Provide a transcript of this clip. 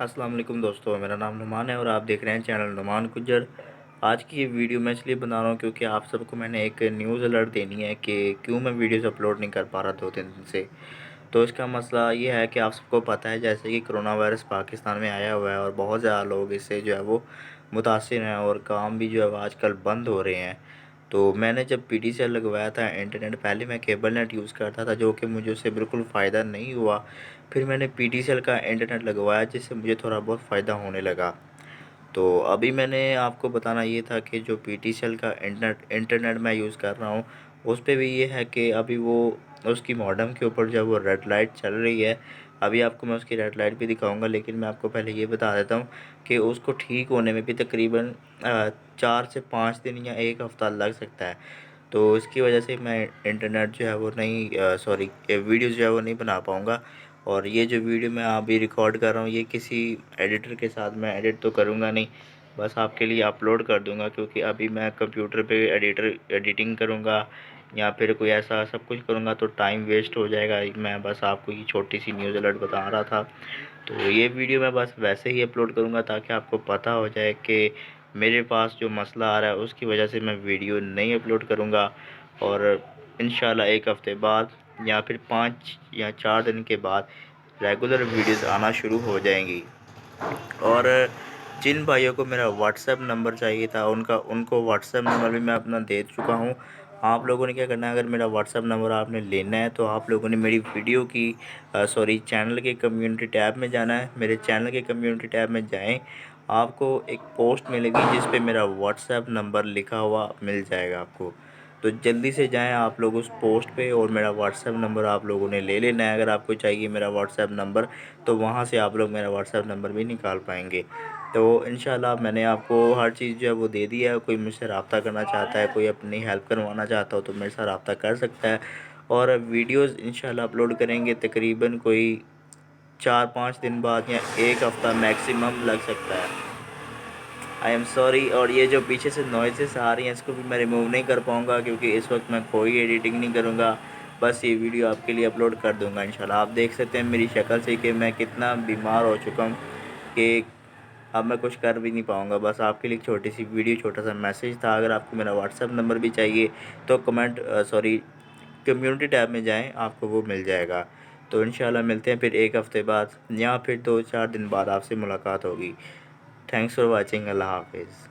अस्सलाम वालेकुम दोस्तों, मेरा नाम नुमान है और आप देख रहे हैं चैनल नुमान गुज्जर। आज की ये वीडियो मैं इसलिए बना रहा हूँ क्योंकि आप सबको मैंने एक न्यूज़ अलर्ट देनी है कि क्यों मैं वीडियोस अपलोड नहीं कर पा रहा 2-3 दिन से। तो इसका मसला ये है कि आप सबको पता है जैसे कि कोरोना वायरस पाकिस्तान में आया हुआ है और बहुत ज़्यादा लोग इससे जो है वो मुतासिर हैं और काम भी जो है वो आजकल बंद हो रहे हैं। तो मैंने जब पीटीसीएल लगवाया था इंटरनेट, पहले मैं केबल नेट यूज़ करता था जो कि मुझे उससे बिल्कुल फ़ायदा नहीं हुआ। फिर मैंने पीटीसीएल का इंटरनेट लगवाया जिससे मुझे थोड़ा बहुत फ़ायदा होने लगा। तो अभी मैंने आपको बताना ये था कि जो पीटीसीएल का इंटरनेट मैं यूज़ कर रहा हूँ, उस पे भी ये है कि अभी वो उसकी मॉडेम के ऊपर जो है वो रेड लाइट चल रही है। अभी आपको मैं उसकी रेड लाइट भी दिखाऊँगा, लेकिन मैं आपको पहले ये बता देता हूँ कि उसको ठीक होने में भी तकरीबन 4 से 5 दिन या 1 हफ़्ता लग सकता है। तो इसकी वजह से मैं इंटरनेट जो है वो नहीं सॉरी वीडियोज़ जो है वो नहीं बना पाऊँगा। और ये जो वीडियो मैं अभी रिकॉर्ड कर रहा हूँ ये किसी एडिटर के साथ मैं एडिट तो करूँगा नहीं, बस आपके लिए अपलोड कर दूँगा क्योंकि अभी मैं कंप्यूटर पे एडिटिंग करूँगा या फिर कोई ऐसा सब कुछ करूँगा तो टाइम वेस्ट हो जाएगा। मैं बस आपको ये छोटी सी न्यूज़ अलर्ट बता रहा था। तो ये वीडियो मैं बस वैसे ही अपलोड करूँगा ताकि आपको पता हो जाए कि मेरे पास जो मसला आ रहा है उसकी वजह से मैं वीडियो नहीं अपलोड करूँगा। और इंशाल्लाह 1 हफ़्ते बाद या फिर 5 या 4 दिन के बाद रेगुलर वीडियोज़ आना शुरू हो जाएंगी। और जिन भाइयों को मेरा व्हाट्सएप नंबर चाहिए था उनको व्हाट्सएप नंबर भी मैं अपना दे चुका हूँ। आप लोगों ने क्या करना है, अगर मेरा व्हाट्सएप नंबर आपने लेना है तो आप लोगों ने मेरी वीडियो की चैनल के कम्युनिटी टैब में जाना है। मेरे चैनल के कम्युनिटी टैब में जाएं, आपको एक पोस्ट मिलेगी जिस पे मेरा व्हाट्सएप नंबर लिखा हुआ मिल जाएगा आपको। तो जल्दी से जाएं आप लोग उस पोस्ट पे और मेरा व्हाट्सएप नंबर आप लोगों ने ले लेना है। अगर आपको चाहिए मेरा व्हाट्सएप नंबर तो वहाँ से आप लोग मेरा व्हाट्सएप नंबर भी निकाल पाएंगे। तो इंशाल्लाह मैंने आपको हर चीज़ जो है वो दे दी है। कोई मुझसे रब्ता करना चाहता है, कोई अपनी हेल्प करवाना चाहता हो तो मेरे साथ रब्ता कर सकता है। और वीडियोज़ इंशाल्लाह अपलोड करेंगे तकरीबन कोई 4-5 दिन बाद या 1 हफ़्ता मैक्सिमम लग सकता है। I am sorry. और ये जो पीछे से नॉइज़ेस आ रही हैं इसको भी मैं रिमूव नहीं कर पाऊँगा क्योंकि इस वक्त मैं कोई एडिटिंग नहीं करूँगा। बस ये वीडियो आपके लिए अपलोड कर दूँगा इंशाल्लाह। आप देख सकते हैं मेरी शक्ल से कि मैं कितना बीमार हो चुका हूँ कि अब मैं कुछ कर भी नहीं पाऊँगा। बस आपके लिए एक छोटी सी वीडियो, छोटा सा मैसेज था। अगर आपको मेरा व्हाट्सएप नंबर भी चाहिए तो कम्युनिटी टैब में जाएँ, आपको वो मिल जाएगा। तो इंशाल्लाह मिलते हैं फिर 1 हफ़्ते बाद या फिर 2-4 दिन बाद आपसे मुलाकात होगी। Thanks for watching. अल्लाह हाफ़िज़।